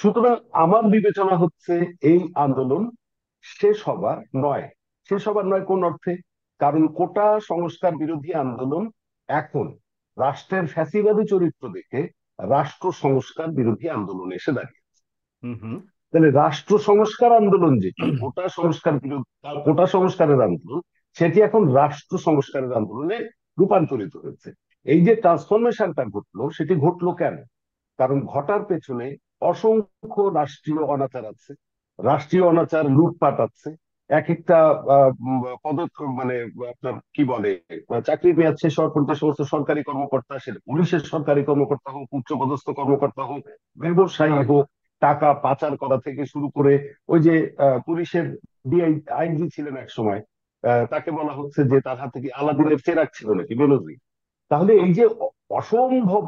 সুতরাং আমার বিবেচনা হচ্ছে এই আন্দোলন শেষ হবার নয়। শেষ হবার নয় কোন অর্থে? কারণ কোটা সংস্কার বিরোধী আন্দোলন এখন রাষ্ট্রের ফ্যাসিবাদী চরিত্র দেখে রাষ্ট্র সংস্কার বিরোধী আন্দোলনে এসে দাঁড়িয়েছে। হুম, হুম। তাহলে রাষ্ট্র সংস্কার আন্দোলন যেটি কোটা সংস্কার বিরোধী, কোটা সংস্কারের আন্দোলন, সেটি এখন রাষ্ট্র সংস্কারের আন্দোলনে রূপান্তরিত হয়েছে। এই যে ট্রান্সফরমেশনটা ঘটলো, সেটি ঘটলো কেন? কারণ ঘটার পেছনে অসংখ্য রাষ্ট্রীয় অনাচার আছে, রাষ্ট্রীয় অনাচার লুটপাট আছে। এক একটা পদক্ষেপ, মানে আপনার কি বলে, চাকরির মেয়াদ শেষ হওয়ার পর যে সমস্ত সরকারি কর্মকর্তা, সেটা পুলিশের সরকারি কর্মকর্তা হোক, উচ্চপদস্থ কর্মকর্তা হোক, ব্যবসায়ী হোক, টাকা পাচার করা থেকে শুরু করে, ওই যে পুলিশের আইনজীবী ছিলেন এক সময়, তাকে বলা হচ্ছে যে তার হাতে কি আলাদিনের চেরাগ ছিল নাকি বেনজির। তাহলে এই যে অসম্ভব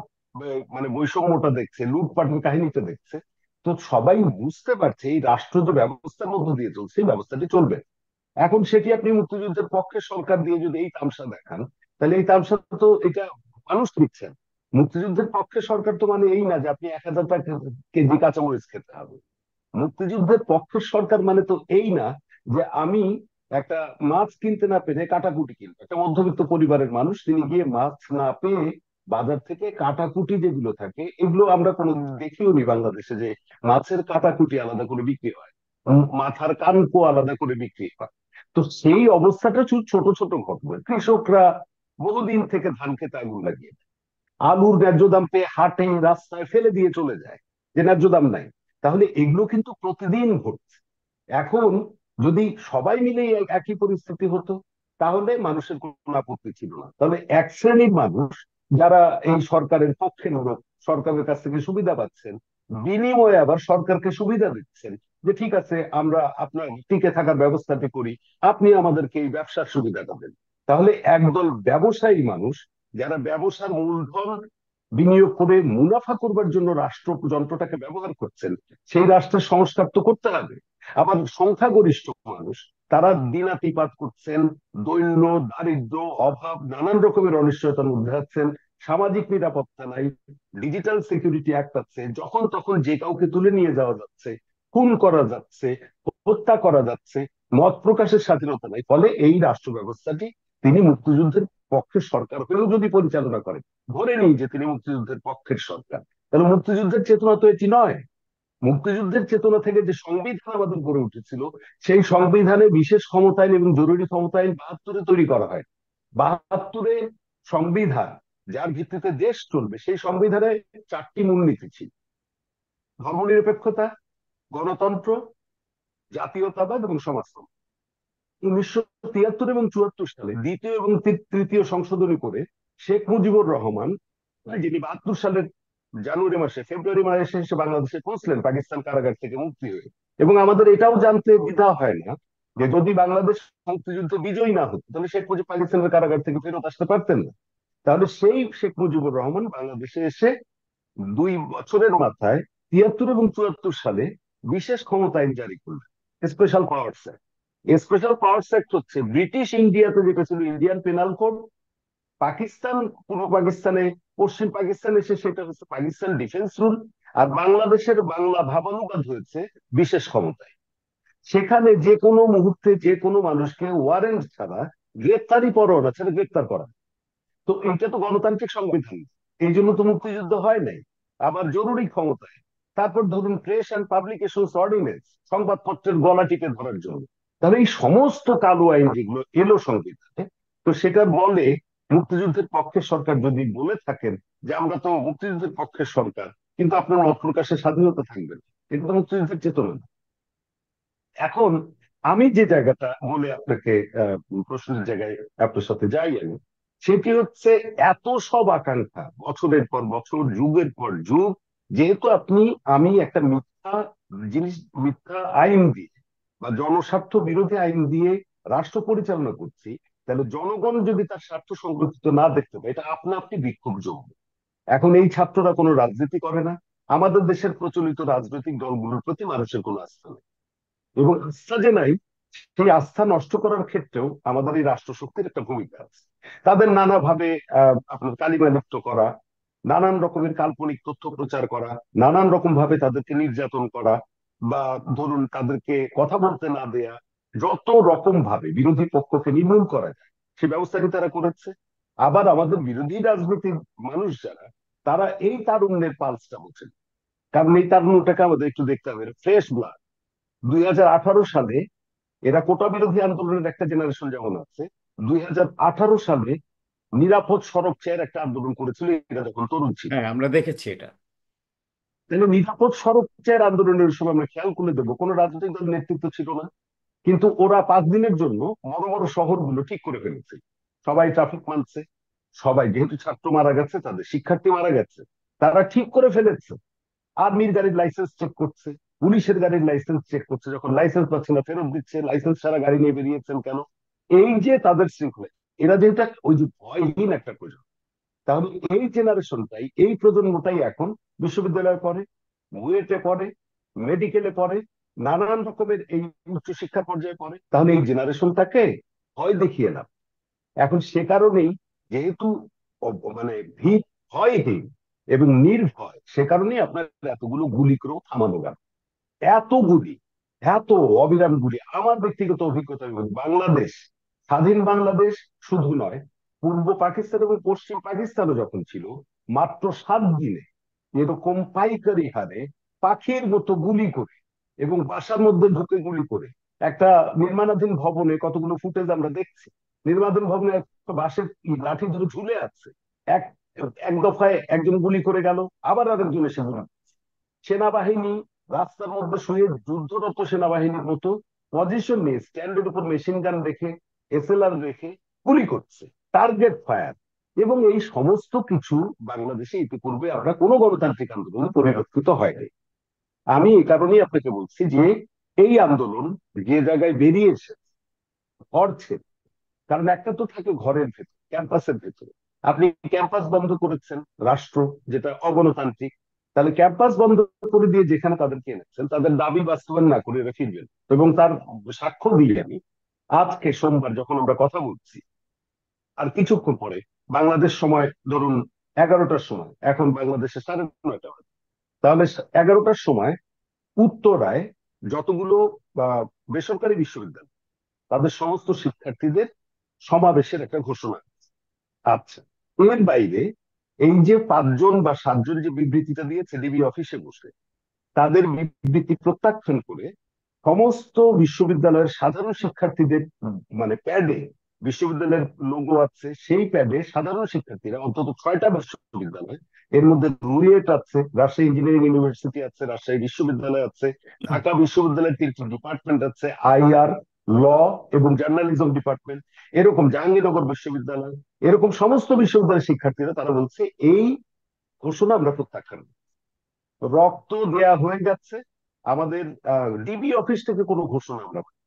মানে বৈষম্যটা দেখছে, লুটপাটের কাহিনীটা দেখছে, তো সবাই বুঝতে পারছে এই রাষ্ট্র যে ব্যবস্থার মধ্য দিয়ে চলছে, এই ব্যবস্থাটি চলবে না। এখন সেটি আপনি মুক্তিযুদ্ধের পক্ষে সরকার দিয়ে যদি এই তামসা দেখান, তাহলে এই তামসা তো এটা মানুষ দিচ্ছেন। মুক্তিযুদ্ধের পক্ষে সরকার তো মানে এই না যে আপনি 1000 টাকা কেজি কাঁচামরিচ খেতে হবে। মুক্তিযুদ্ধের পক্ষের সরকার মানে তো এই না যে আমি একটা মাছ কিনতে না পেরে কাটাকুটি কিনবো। একটা মধ্যবিত্ত পরিবারের মানুষ, তিনি গিয়ে মাছ না পেয়ে বাজার থেকে কাটাকুটি যেগুলো থাকে, এগুলো আমরা কোনো দেখিও নি বাংলাদেশে যে মাছের কাটাকুটি আলাদা করে বিক্রি হয়, মাথার কানকো আলাদা করে বিক্রি হয়। তো সেই অবস্থাটা ছোট ছোট ঘটনা। কৃষকরা বহুদিন থেকে ধান খেতে আগুন লাগিয়ে দেয়, আলুর ন্যায্য দাম পেয়ে হাটে রাস্তায় ফেলে দিয়ে চলে যায় যে ন্যায্য দাম নাই। তাহলে এগুলো কিন্তু প্রতিদিন ঘটছে। এখন যদি সবাই মিলে একই পরিস্থিতি হতো, তাহলে মানুষের কোনো আপত্তি ছিল না। তাহলে এক শ্রেণীর মানুষ যারা এই সরকারের পক্ষে লোক, সরকারের কাছ থেকে সুবিধা পাচ্ছেন, বিনিময়ে আবার সরকারকে সুবিধা দিচ্ছেন যে ঠিক আছে আমরা আপনার টিকে থাকার ব্যবস্থাটি করি, আপনি আমাদেরকে এই ব্যবসার সুবিধাটা দেন। তাহলে একদল ব্যবসায়ী মানুষ যারা ব্যবসার মূলধন বিনিয়োগ করে মুনাফা করবার জন্য রাষ্ট্র যন্ত্রটাকে ব্যবহার করছেন, সেই রাষ্ট্রের সংস্কার তো করতে হবে। আবার সংখ্যাগরিষ্ঠ মানুষ, তারা দিনাতিপাত করছেন, দৈন্য দারিদ্র অভাব নানান রকমের অনিশ্চয়তার মধ্যে আছেন, সামাজিক নিরাপত্তা নাই, ডিজিটাল সিকিউরিটি অ্যাক্ট আছে, যখন তখন যে কাউকে তুলে নিয়ে যাওয়া যাচ্ছে, খুন করা যাচ্ছে, হত্যা করা যাচ্ছে, মত প্রকাশের স্বাধীনতা নাই। ফলে এই রাষ্ট্র ব্যবস্থাটি তিনি মুক্তিযুদ্ধের পক্ষের সরকার হয়েও যদি পরিচালনা করেন, ধরে নিই যে তিনি মুক্তিযুদ্ধের পক্ষের সরকার, তাহলে মুক্তিযুদ্ধের চেতনা তো এটি নয়। মুক্তিযুদ্ধের চেতনা থেকে যে সংবিধান আমাদের গড়ে উঠেছিল, সেই সংবিধানে বিশেষ ক্ষমতায়ন এবং জরুরি ক্ষমতায়ন 72-এ তৈরি করা হয়। 72-এ সংবিধান, যার ভিত্তিতে দেশ চলবে, সেই সংবিধানে 4টি মূলনীতি ছিল: ধর্মনিরপেক্ষতা, গণতন্ত্র, জাতীয়তাবাদ এবং সমাজতন্ত্র। 1973 এবং 74 সালে দ্বিতীয় এবং তৃতীয় সংশোধনী করে শেখ মুজিবুর রহমান, যিনি 72 সালের ফেব্রুয়ারি মাসে এসে বাংলাদেশে পৌঁছলেন পাকিস্তান কারাগার থেকে মুক্তি হয়ে। এবং আমাদের এটাও জানতে দ্বিধা হয় না যে যদি বাংলাদেশ মুক্তিযুদ্ধে বিজয়ী না হতো, তাহলে শেখ মুজিব পাকিস্তানের কারাগার থেকে ফেরত আসতে পারতেন না। তাহলে সেই শেখ মুজিবুর রহমান বাংলাদেশে এসে 2 বছরের মাথায় 73 এবং 74 সালে বিশেষ ক্ষমতা আইন জারি করলেন, special powers act. Special powers act হচ্ছে ব্রিটিশ ইন্ডিয়াতে যেটা ছিল ইন্ডিয়ান পেনাল কোড, পাকিস্তান, পূর্ব পাকিস্তানে, পশ্চিম পাকিস্তানে এসে সেটা হচ্ছে পাকিস্তান ডিফেন্স রুল। আর বাংলাদেশের বাংলা ভাবানুবাদ হয়েছে বিশেষ ক্ষমতায়। সেখানে যে কোনো মুহূর্তে যে কোনো মানুষকে ওয়ারেন্ট ছাড়া, গ্রেপ্তারি পরোয়ানা ছাড়া গ্রেপ্তার করা। তো এটা তো গণতান্ত্রিক সংবিধান, এই জন্য তো মুক্তিযুদ্ধ হয় নাই। আবার জরুরি ক্ষমতায়, তারপর ধরুন প্রেস অ্যান্ড পাবলিকেশন অর্ডিন্যান্স, সংবাদপত্রের গলা টিপে ধরার জন্য। তাহলে এই সমস্ত কালো আইন যেগুলো এলো সংবিধানে, তো সেটা বলে মুক্তিযুদ্ধের পক্ষের সরকার যদি বলে থাকেন যে আমরা তো মুক্তিযুদ্ধের পক্ষের সরকার, কিন্তু আপনার মত প্রকাশের স্বাধীনতা থাকবে না, এটা তো মুক্তিযুদ্ধের চেতনা না। এখন আমি যে জায়গাটা বলে আপনাকে প্রশ্নের জায়গায় আপনার সাথে যাই আমি, সেটি হচ্ছে এত সব আকাঙ্ক্ষা বছরের পর বছর, যুগের পর যুগ, যেহেতু আমি একটা মিথ্যা জিনিস, মিথ্যা আইন দিয়ে বা জনস্বার্থ বিরোধী আইন দিয়ে রাষ্ট্র পরিচালনা করছি, তাহলে জনগণ যদি তার স্বার্থ সংরক্ষিত না দেখতে পায়, এটা আপনা আপনি বিক্ষোভ জমবে। এখন এই ছাত্ররা কোনো রাজনীতি করে না, আমাদের দেশের প্রচলিত রাজনৈতিক দলগুলোর প্রতি মানুষের কোনো আস্থা নেই। এবং আস্থা যে নাই, সেই আস্থা নষ্ট করার ক্ষেত্রেও আমাদের এই রাষ্ট্রশক্তির একটা ভূমিকা আছে। তাদের নানাভাবে আপনার কালিমালিপ্ত করা, নানান রকমের কাল্পনিক তথ্য প্রচার করা, নানান রকম ভাবে তাদেরকে নির্যাতন করা, বা ধরুন তাদেরকে কথা বলতে না দেয়া, যত রকম ভাবে বিরোধী পক্ষকে নির্মূল করা যায় সে ব্যবস্থাটি তারা করেছে। আবার আমাদের বিরোধী রাজনৈতিক মানুষ যারা, তারা এই তারুণ্যের পালসটা বোঝেন। কারণ এই তারুণ্যটাকে আমাদের একটু দেখতে হবে, ফ্রেশ ব্লাড। 2018 সালে এরা কোটা বিরোধী আন্দোলনের একটা জেনারেশন যেমন আছে, 2018 সালে নিরাপদ সড়ক চেয়ার একটা আন্দোলন করেছিল এরা যখন তরুণ ছিল। হ্যাঁ, আমরা দেখেছি এটা। তাহলে নিরাপদ সড়ক চেয়ার আন্দোলনের সময় আমরা খেয়াল করে দেবো কোনো রাজনৈতিক দল নেতৃত্ব ছিল না, কিন্তু ওরা 5 দিনের জন্য বড় বড় শহরগুলো ঠিক করে ফেলেছে। সবাই ট্রাফিক মানছে, সবাই, যেহেতু ছাত্র মারা গেছে, তাদের শিক্ষার্থী মারা গেছে, তারা ঠিক করে ফেলেছে। আর্মির গাড়ির লাইসেন্স চেক করছে, পুলিশের গাড়ির লাইসেন্স চেক করছে, যখন লাইসেন্স পাচ্ছে না ফেরত দিচ্ছে, লাইসেন্স ছাড়া গাড়ি নিয়ে বেরিয়েছেন কেন। এই যে তাদের শৃঙ্খলা, এরা যেটা ওই যে ভয়হীন একটা প্রজন্ম। তাহলে এই জেনারেশনটাই, এই প্রজন্মটাই এখন বিশ্ববিদ্যালয়ে পড়ে, বুয়েটে পড়ে, মেডিকেলে পড়ে, নানান রকমের এই উচ্চশিক্ষার পর্যায়ে পড়ে, তাহলে এই জেনারেশনটাকে ভয় দেখিয়ে লাভ। এখন সে কারণেই, যেহেতু মানে ভিত ভয়হীন এবং নির্ভয়, সে কারণেই আপনার এতগুলো গুলি করেও থামানো গেল। এত গুলি, এত অবিরাম গুলি। আমার ব্যক্তিগত অভিজ্ঞতা আমি বলি, বাংলাদেশ, স্বাধীন বাংলাদেশ শুধু নয়, পূর্ব পাকিস্তান এবং পশ্চিম পাকিস্তানও যখন ছিল, মাত্র 7 দিনে এরকম পাইকারি হারে পাখির মতো গুলি করে এবং বাসার মধ্যে ঢুকে গুলি করে একটা নির্মাণাধীন ভবনে, কতগুলো ফুটেজ আমরা দেখছি, নির্মাণাধীন ভবনে একটা বাঁশের লাঠি ধরে ঝুলে আছে, এক এক দফায় একজন গুলি করে গেল, আবার আরেকজন এসে গুলি। সেনাবাহিনী রাস্তার মধ্যে শুয়ে যুদ্ধরত সেনাবাহিনীর মতো পজিশন নিয়ে স্ট্যান্ডের উপর মেশিন গান রেখে, এসএলআর রেখে গুলি করছে, টার্গেট ফায়ার। এবং এই সমস্ত কিছু বাংলাদেশে ইতিপূর্বে আমরা কোনো গণতান্ত্রিক আন্দোলন পরিলক্ষিত হয়নি। আমি এই কারণেই আপনাকে বলছি যে এই আন্দোলন যে জায়গায় বেরিয়ে এসেছে, ঘরছে, কারণ একটা তো থাকে ঘরের ভেতর, ক্যাম্পাসের ভেতরে। আপনি ক্যাম্পাস বন্ধ করেছেন, রাষ্ট্র যেটা অগণতান্ত্রিক, তাহলে ক্যাম্পাস বন্ধ করে দিয়ে যেখানে তাদেরকে এনেছেন, তাদের দাবি বাস্তবায়ন না করে এরা ফিরবেন। এবং তার সাক্ষ্য দিই আমি, আজকে সোমবার যখন আমরা কথা বলছি, আর কিছুক্ষণ পরে বাংলাদেশ সময় ধরুন 11টার সময়, এখন বাংলাদেশে 9:30 বাজে, তাহলে 11টার সময় উত্তরায় যতগুলো বেসরকারি বিশ্ববিদ্যালয়, তাদের সমস্ত শিক্ষার্থীদের সমাবেশের একটা ঘোষণা। আচ্ছা, এর বাইরে এই যে 5 জন বা 7 জন যে বিবৃতিটা দিয়েছে ডিবি অফিসে বসে, তাদের বিবৃতি প্রত্যাখ্যান করে সমস্ত বিশ্ববিদ্যালয়ের সাধারণ শিক্ষার্থীদের মানে প্যাডে বিশ্ববিদ্যালয়ের লোগো আছে, সেই প্যাডে সাধারণ শিক্ষার্থীরা অন্তত 6টা বিশ্ববিদ্যালয়, এর মধ্যে রুয়েট আছে, রাজশাহী ইঞ্জিনিয়ারিং ইউনিভার্সিটি আছে, রাজশাহী বিশ্ববিদ্যালয় আছে, ঢাকা বিশ্ববিদ্যালয়ের 3টি ডিপার্টমেন্ট আছে, আইআর, ল এবং জার্নালিজম ডিপার্টমেন্ট, এরকম জাহাঙ্গীরনগর বিশ্ববিদ্যালয়, এরকম সমস্ত বিশ্ববিদ্যালয়ের শিক্ষার্থীরা তারা বলছে এই ঘোষণা আমরা প্রত্যাখ্যান। রক্ত দেয়া হয়ে যাচ্ছে আমাদের, ডিবি অফিস থেকে কোনো ঘোষণা আমরা পাইনি।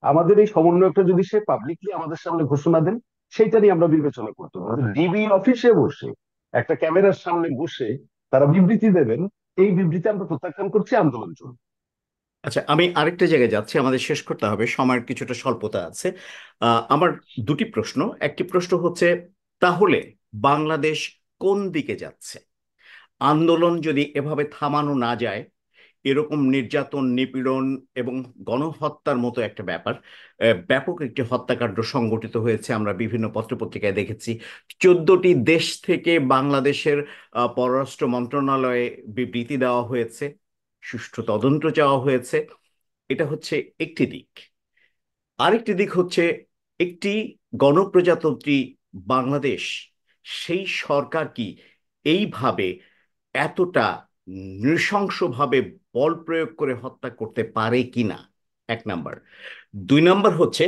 আমাদের এই সমন্বয়কটা যদি সে পাবলিকলি আমাদের সামনে ঘোষণা দেন, সেইটা নিয়ে আমরা বিবেচনা করতে পারবো। ডিবি অফিসে বসে একটা ক্যামেরার সামনে বসে তারা বিবৃতি দেবেন, এই বিবৃতি আমরা প্রত্যাখ্যান করছি, আন্দোলন চলবে। আচ্ছা, আমি আরেকটা জায়গায় যাচ্ছি, আমাদের শেষ করতে হবে, সময়ের কিছুটা স্বল্পতা আছে। আমার দুটি প্রশ্ন। একটি প্রশ্ন হচ্ছে, তাহলে বাংলাদেশ কোন দিকে যাচ্ছে? আন্দোলন যদি এভাবে থামানো না যায়, এরকম নির্যাতন, নিপীড়ন এবং গণহত্যার মতো একটা ব্যাপার, ব্যাপক একটি হত্যাকাণ্ড সংঘটিত হয়েছে, আমরা বিভিন্ন পত্রপত্রিকায় দেখেছি। 14টি দেশ থেকে বাংলাদেশের পররাষ্ট্র মন্ত্রণালয়ে বিবৃতি দেওয়া হয়েছে, সুষ্ঠু তদন্ত চাওয়া হয়েছে। এটা হচ্ছে একটি দিক। আরেকটি দিক হচ্ছে, একটি গণপ্রজাতন্ত্রী বাংলাদেশ, সেই সরকার কি এইভাবে এতটা নৃশংসভাবে বল প্রয়োগ করে হত্যা করতে পারে কিনা? এক নাম্বার। দুই নাম্বার হচ্ছে,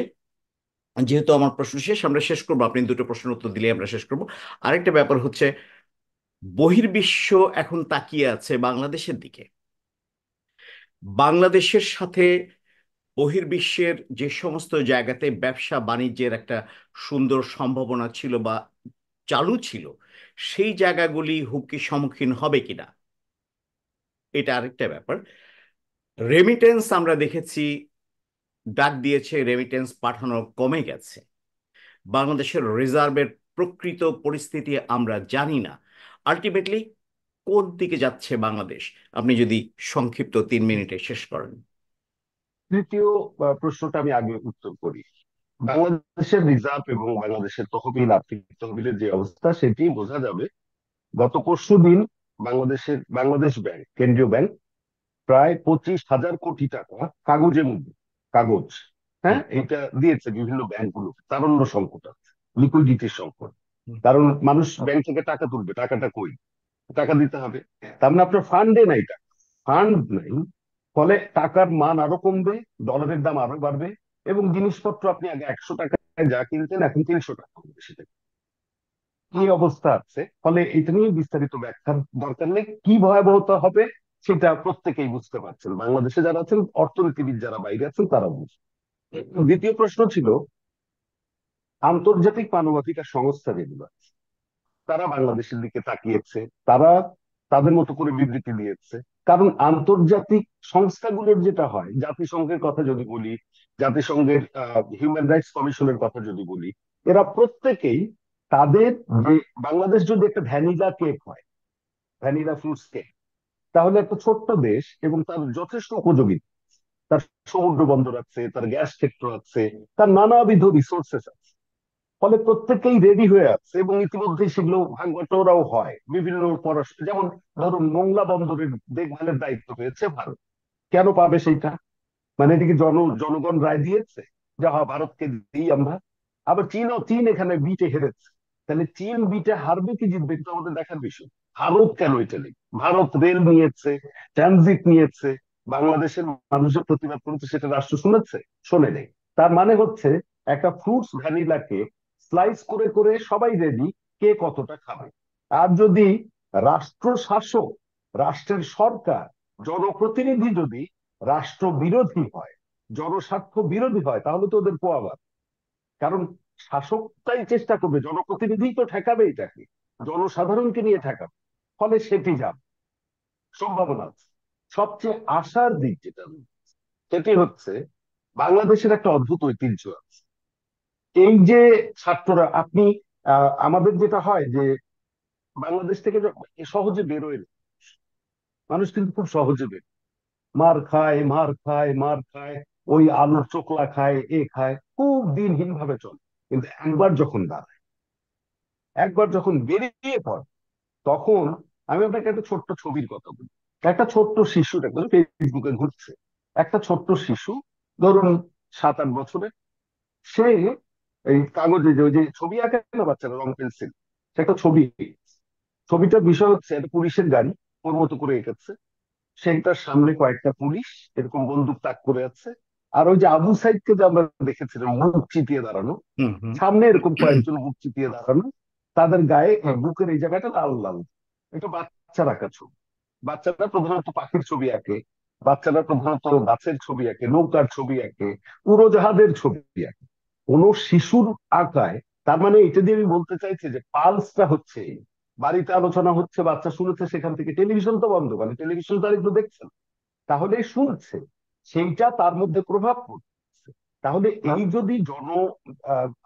যেহেতু আমার প্রশ্ন শেষ, আমরা শেষ করবো, আপনি দুটো প্রশ্নের উত্তর দিলে আমরা শেষ করবো। আরেকটা ব্যাপার হচ্ছে, বহির্বিশ্ব এখন তাকিয়ে আছে বাংলাদেশের দিকে। বাংলাদেশের সাথে বহির্বিশ্বের যে সমস্ত জায়গাতে ব্যবসা বাণিজ্যের একটা সুন্দর সম্ভাবনা ছিল বা চালু ছিল, সেই জায়গাগুলি হুমকির সম্মুখীন হবে কিনা, এটা আরেকটা ব্যাপার। রেমিটেন্স আমরা দেখেছি, ডাক দিয়েছে, রেমিটেন্স পাঠানো কমে গেছে। বাংলাদেশের রিজার্ভের প্রকৃত পরিস্থিতি আমরা জানি না। আলটিমেটলি কোন দিকে যাচ্ছে বাংলাদেশ? আপনি যদি সংক্ষিপ্ত 3 মিনিটে শেষ করেন। তৃতীয় প্রশ্নটা আমি আগে উত্তর করি। বাংলাদেশের রিজার্ভ এবং বাংলাদেশের তহবিল, আর্থিক তহবিলের যে অবস্থা সেটি বোঝা যাবে। গত পরশুদিন বাংলাদেশ ব্যাংক, কেন্দ্রীয় ব্যাংক, প্রায় 25,000 কোটি টাকা কাগজে মুদ্রা, কাগজ, হুম, হ্যাঁ, এটা দিয়েছে বিভিন্ন ব্যাংকগুলো। তারল্য সংকট আছে, লিকুইডিটির সংকট। হুম। কারণ মানুষ ব্যাংক থেকে টাকা তুলবে, টাকাটা কই? টাকা দিতে হবে। তার মানে আপনার ফান্ডে নাই টাকা, ফান্ড নাই, ফলে টাকার মান আরো কমবে, ডলারের দাম আরো বাড়বে, এবং জিনিসপত্র আপনি আগে 100 টাকায় যা কিনতেন এখন 300 টাকা হবে সেটা। কি অবস্থা আছে, ফলে এটা নিয়ে বিস্তারিত ব্যাখ্যার দরকার নেই। কি ভয়াবহতা হবে সেটা প্রত্যেকেই বুঝতে পারছেন, বাংলাদেশে যারা আছেন, অর্থনীতিবিদ যারা বাইরে আছেন তারা বুঝছেন। দ্বিতীয় প্রশ্ন ছিল, আন্তর্জাতিক মানবাধিকার সংস্থা যেগুলো আছে, তারা বাংলাদেশের দিকে তাকিয়েছে, তারা তাদের মতো করে বিবৃতি দিয়েছে, কারণ আন্তর্জাতিক সংস্থাগুলোর যেটা হয়, জাতিসংঘের কথা যদি বলি, জাতিসংঘের হিউম্যান রাইটস কমিশনের কথা যদি বলি, এরা প্রত্যেকেই তাদের যে, বাংলাদেশ যদি একটা ভ্যানিলা কেক হয়, ভ্যানিলা ফ্রুটস কেক, তাহলে একটা ছোট্ট দেশ এবং তার যথেষ্ট উপযোগী, তার সমুদ্র বন্দর আছে, তার গ্যাস ক্ষেত্র আছে, তার নানাবিধ রিসোর্সেস আছে, ফলে প্রত্যেকেই রেডি হয়ে আছে এবং ইতিমধ্যে সেগুলো ভাঙবটোরাও হয় বিভিন্ন পরস্পর। যেমন ধরুন, মোংলা বন্দরের দেখভালের দায়িত্ব পেয়েছে ভারত। কেন পাবে সেইটা? মানে এদিকে জনগণ রায় দিয়েছে যে হ্যাঁ, ভারতকে দিই আমরা। আবার চীন এখানে বিটে হেরেছে। তাহলে চীন বিটে হারবে কি জিতবে, এটা তো আমাদের দেখার বিষয়। ভারত কেন এটা নেই? ভারত রেল নিয়েছে, ট্রানজিট নিয়েছে, বাংলাদেশের মানুষের প্রতিবাদ করেছে, সেটা রাষ্ট্র শুনেছে? শোনে নেই। তার মানে হচ্ছে, একটা ফ্রুটস ভ্যানিলাকে স্লাইস করে করে সবাই রেডি, কে কতটা খাবে। আর যদি রাষ্ট্র শাসক, রাষ্ট্রের সরকার, জনপ্রতিনিধি যদি রাষ্ট্র বিরোধী হয়, জনস্বার্থ বিরোধী হয়, তাহলে তো ওদের পোয়াবার। কারণ শাসকটাই চেষ্টা করবে, জনপ্রতিনিধি তো ঠেকাবে এটাকে, জনসাধারণকে নিয়ে ঠেকাবে, ফলে সেটি যাবে, সম্ভাবনা আছে। সবচেয়ে আশার দিক যেটা, সেটি হচ্ছে বাংলাদেশের একটা অদ্ভুত ঐতিহ্য আছে। এই যে ছাত্ররা, আপনি আমাদের যেটা হয় যে, বাংলাদেশ থেকে সহজে বেরোয় না। মানুষ কিন্তু খুব সহজে বেরোয়, মার খায়, মার খায়, মার খায়, ওই আলুর চোখলা খায়, এ খায়, খুব দিনহীন ভাবে চলে। কিন্তু একবার যখন দাঁড়ায়, একবার যখন বেরিয়ে পড়ে, তখন, আমি আপনাকে একটা ছোট্ট ছবির কথা বলি। একটা ছোট্ট শিশু, একটা ফেসবুকে ঘুরছে, একটা ছোট্ট শিশু, ধরুন 7-8 বছরের, সে এই কাগজে যে ওই যে ছবি আঁকে না বাচ্চারা, রং পেন্সিল, সে একটা ছবি এঁকেছে। ছবিটার বিষয় হচ্ছে একটা পুলিশের গাড়ি, ওর মতো করে এঁকেছে। সেটার সামনে কয়েকটা পুলিশ এরকম বন্দুক তাক করে আছে। আর ওই যে আবু সাইদকে যে আমরা দেখেছিলাম মুখ চিতিয়ে দাঁড়ানো, হুম হুম। সামনে এরকম কয়েকজন মুখ চিতিয়ে দাঁড়ানো, তাদের গায়ে বুকের এই জায়গাটা লাল লাল। এটা বাচ্চার আঁকা ছবি। বাচ্চারা প্রধানত পাখির ছবি আঁকে, বাচ্চারা প্রধানত গাছের ছবি আঁকে, নৌকার ছবি আঁকে, উড়োজাহাজের ছবি আঁকে। কোন শিশুর আঁকায়, তার মানে এটা দিয়ে আমি বলতে চাইছি যে পালসটা হচ্ছে এই। বাড়িতে আলোচনা হচ্ছে, বাচ্চা শুনেছে, সেখান থেকে টেলিভিশন তো বন্ধ, মানে টেলিভিশন তো আর একটু দেখছেন, তাহলে শুনছে, সেইটা তার মধ্যে প্রভাব পড়ছে। তাহলে এই যদি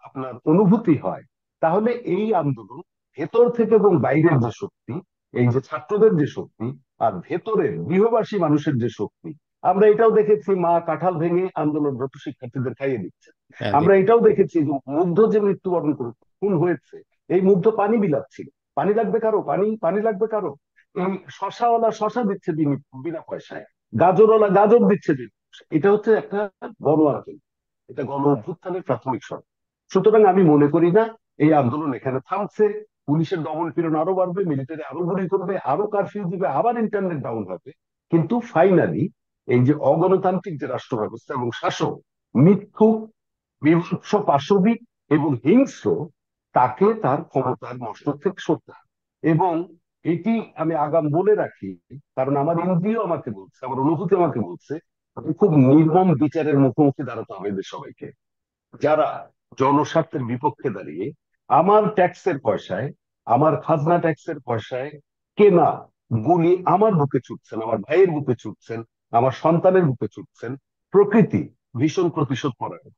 আপনার অনুভূতি হয়, তাহলে এই আন্দোলন ভেতর থেকে এবং বাইরের যে শক্তি, এই যে ছাত্রদের যে শক্তি, আর ভেতরের গৃহবাসী মানুষের যে শক্তি, আমরা এটাও দেখেছি, মা কাঁঠাল ভেঙে আন্দোলনরত শিক্ষার্থীদের খাইয়ে দিচ্ছে। হ্যাঁ, আমরা এটাও দেখেছি যে মুগ্ধ যে মৃত্যুবরণ করে খুন হয়েছে, এই মুগ্ধ পানি বিলাচ্ছিল। পানি লাগবে কারো, পানি পানি লাগবে কারো, এই শশাওয়ালা শশা দিচ্ছে বিনা পয়সায়, গাজরওয়ালা গাজর দিচ্ছে দিন। এটা হচ্ছে একটা গণ আন্দোলন, এটা গণ অভ্যুত্থানের প্রাথমিক শর্ত। সুতরাং আমি মনে করি না এই আন্দোলন এখানে থামছে। পুলিশের দমন পীড়ন আরো বাড়বে, মিলিটারি আরো গুলি করবে, আরো কারফিউ দিবে, আবার ইন্টারনেট ডাউন হবে। কিন্তু ফাইনালি এই যে অগণতান্ত্রিক যে রাষ্ট্র ব্যবস্থা এবং শাসক মিথ্যুক, বিভৎস, পাশবিক এবং হিংস্র, তাকে তার ক্ষমতার মস্তক থেকে সরতে হবে। এবং এটি আমি আগাম বলে রাখি, কারণ আমার ইন্দ্রিয় আমাকে বলছে, আমার অনুভূতি আমাকে বলছে, খুব নির্মম বিচারের মুখোমুখি দাঁড়াতে হবে এদের সবাইকে, যারা জনস্বার্থের বিপক্ষে দাঁড়িয়ে আমার ট্যাক্সের পয়সায়, আমার খাজনা ট্যাক্সের পয়সায় কেনা গুলি আমার বুকে ছুটছেন, আমার ভাইয়ের বুকে ছুটছেন, আমার সন্তানের বুকে ছুটছেন। প্রকৃতি ভীষণ প্রতিশোধ পরায়ণ,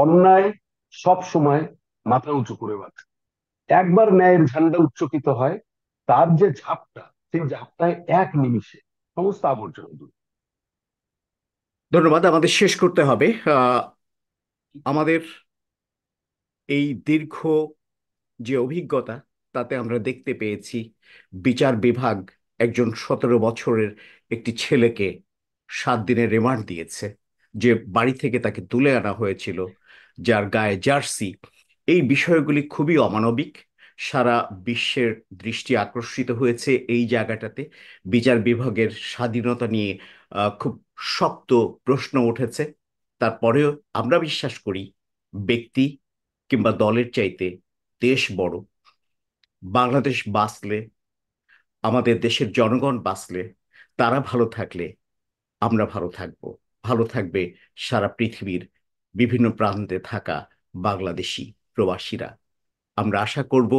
অন্যায় সব সময় মাথা উঁচু করে বাঁচে। একবার ন্যায়ের ঝান্ডা উচ্চকিত হয়, তার যে ঝাপটা, সেই ঝাপটায় এক নিমিষে সমস্ত আবর্জনা দূর। ধন্যবাদ। আমাদের শেষ করতে হবে। আমাদের এই দীর্ঘ যে অভিজ্ঞতা, তাতে আমরা দেখতে পেয়েছি বিচার বিভাগ একজন 17 বছরের একটি ছেলেকে 7 দিনের রিমান্ড দিয়েছে, যে বাড়ি থেকে তাকে তুলে আনা হয়েছিল, যার গায়ে জার্সি। এই বিষয়গুলি খুবই অমানবিক। সারা বিশ্বের দৃষ্টি আকর্ষিত হয়েছে এই জায়গাটাতে। বিচার বিভাগের স্বাধীনতা নিয়ে খুব শক্ত প্রশ্ন উঠেছে। তারপরেও আমরা বিশ্বাস করি, ব্যক্তি কিংবা দলের চাইতে দেশ বড়। বাংলাদেশ বাঁচলে, আমাদের দেশের জনগণ বাঁচলে, তারা ভালো থাকলে আমরা ভালো থাকব, ভালো থাকবে সারা পৃথিবীর বিভিন্ন প্রান্তে থাকা বাংলাদেশি প্রবাসীরা। আমরা আশা করব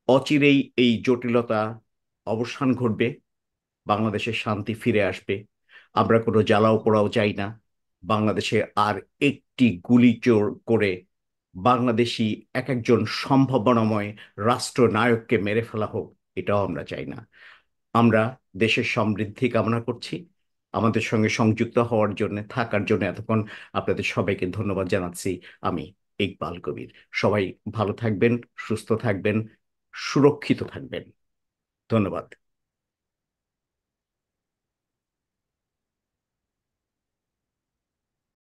অচিরেই এই জটিলতা অবসান ঘটবে। বাংলাদেশে শান্তি ফিরে আসবে। আমরা কোনো জ্বালাও পোড়াও চাই না। বাংলাদেশে আর একটি গুলি চোর করে বাংলাদেশি এক একজন সম্ভাবনাময় রাষ্ট্রনায়ককে মেরে ফেলা হোক, এটাও আমরা চাই না। আমরা দেশের সমৃদ্ধি কামনা করছি। আমাদের সঙ্গে সংযুক্ত হওয়ার জন্য, থাকার জন্য এতক্ষণ আপনাদের সবাইকে ধন্যবাদ জানাচ্ছি। আমি ইকবাল কবির। সবাই ভালো থাকবেন, সুস্থ থাকবেন, সুরক্ষিত থাকবেন। ধন্যবাদ।